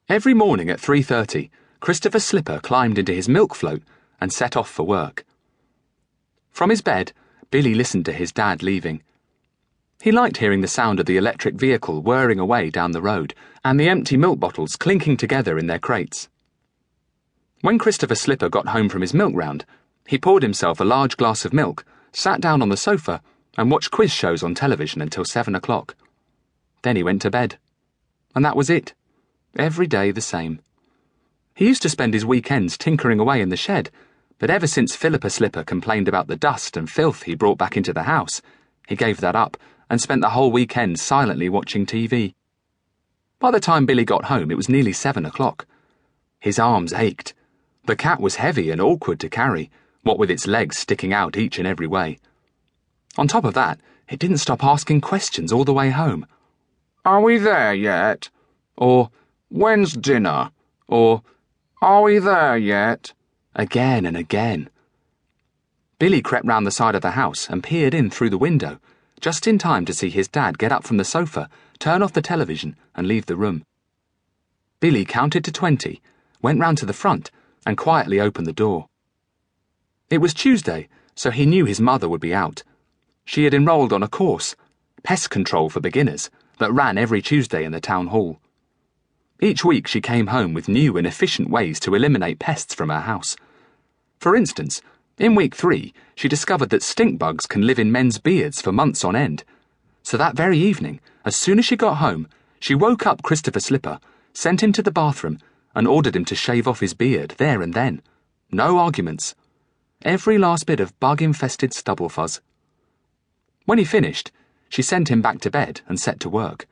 Every morning at 3:30, Christopher Slipper climbed into his milk float and set off for work. From his bed, Billy listened to his dad leaving. He liked hearing the sound of the electric vehicle whirring away down the road and the empty milk bottles clinking together in their crates. When Christopher Slipper got home from his milk round, he poured himself a large glass of milk, sat down on the sofa, and watched quiz shows on television until 7 o'clock. Then he went to bed. And that was it. Every day the same. He used to spend his weekends tinkering away in the shed, but ever since Philippa Slipper complained about the dust and filth he brought back into the house, he gave that up and spent the whole weekend silently watching TV. By the time Billy got home, it was nearly 7 o'clock. His arms ached. The cat was heavy and awkward to carry, what with its legs sticking out each and every way. On top of that, it didn't stop asking questions all the way home. "Are we there yet?" Or, "When's dinner?" or, "Are we there yet?" again and again. Billy crept round the side of the house and peered in through the window, just in time to see his dad get up from the sofa, turn off the television, and leave the room. Billy counted to 20, went round to the front, and quietly opened the door. It was Tuesday, so he knew his mother would be out. She had enrolled on a course, Pest Control for Beginners, that ran every Tuesday in the town hall. Each week she came home with new and efficient ways to eliminate pests from her house. For instance, in week 3, she discovered that stink bugs can live in men's beards for months on end. So that very evening, as soon as she got home, she woke up Christopher Slipper, sent him to the bathroom, and ordered him to shave off his beard there and then. No arguments. Every last bit of bug-infested stubble fuzz. When he finished, she sent him back to bed and set to work.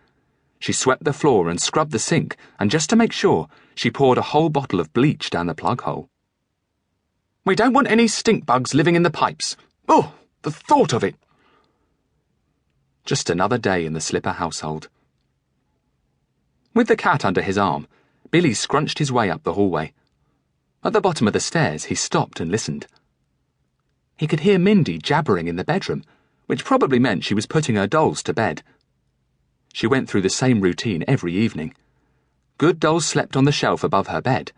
She swept the floor and scrubbed the sink, and just to make sure, she poured a whole bottle of bleach down the plug hole. "We don't want any stink bugs living in the pipes. Oh, the thought of it!" Just another day in the Slipper household. With the cat under his arm, Billy scrunched his way up the hallway. At the bottom of the stairs, he stopped and listened. He could hear Mindy jabbering in the bedroom, which probably meant she was putting her dolls to bed. She went through the same routine every evening. Good dolls slept on the shelf above her bed,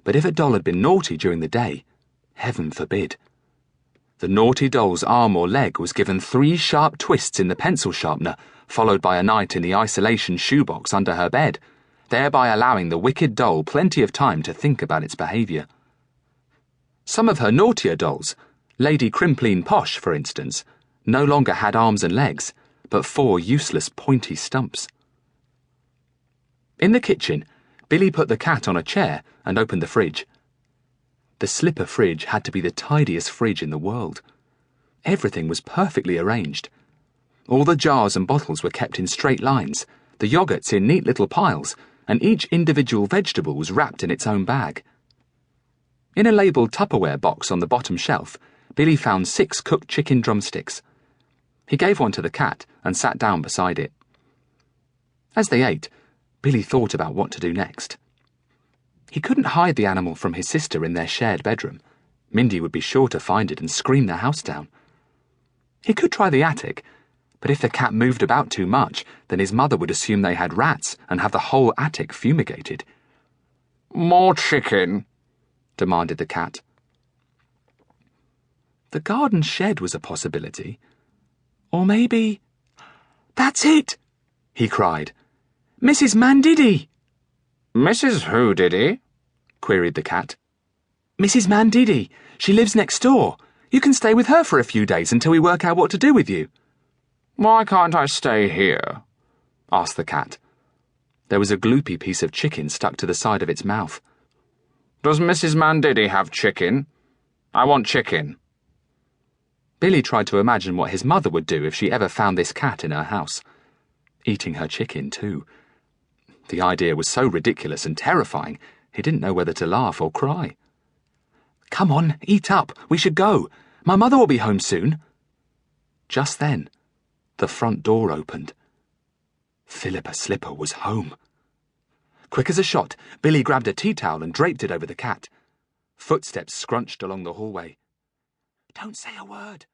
but if a doll had been naughty during the day, heaven forbid. The naughty doll's arm or leg was given 3 sharp twists in the pencil sharpener, followed by a night in the isolation shoebox under her bed, thereby allowing the wicked doll plenty of time to think about its behaviour. Some of her naughtier dolls, Lady Crimpline Posh, for instance, no longer had arms and legs, but 4 useless pointy stumps. In the kitchen, Billy put the cat on a chair and opened the fridge. The Slipper fridge had to be the tidiest fridge in the world. Everything was perfectly arranged. All the jars and bottles were kept in straight lines, the yogurts in neat little piles, and each individual vegetable was wrapped in its own bag. In a labelled Tupperware box on the bottom shelf, Billy found 6 cooked chicken drumsticks. He gave one to the cat and sat down beside it. As they ate, Billy thought about what to do next. He couldn't hide the animal from his sister in their shared bedroom. Mindy would be sure to find it and scream the house down. He could try the attic, but if the cat moved about too much, then his mother would assume they had rats and have the whole attic fumigated. "More chicken?" demanded the cat. The garden shed was a possibility. Or maybe... "That's it!" he cried. "Mrs. Mandiddy!" "Mrs. Who Diddy?" queried the cat. "Mrs. Mandiddy. She lives next door. You can stay with her for a few days until we work out what to do with you." "Why can't I stay here?" asked the cat. There was a gloopy piece of chicken stuck to the side of its mouth. "Does Mrs. Mandiddy have chicken? I want chicken." Billy tried to imagine what his mother would do if she ever found this cat in her house. Eating her chicken, too. The idea was so ridiculous and terrifying, he didn't know whether to laugh or cry. "Come on, eat up. We should go. My mother will be home soon." Just then, the front door opened. Philippa Slipper was home. Quick as a shot, Billy grabbed a tea towel and draped it over the cat. Footsteps scrunched along the hallway. "Don't say a word,"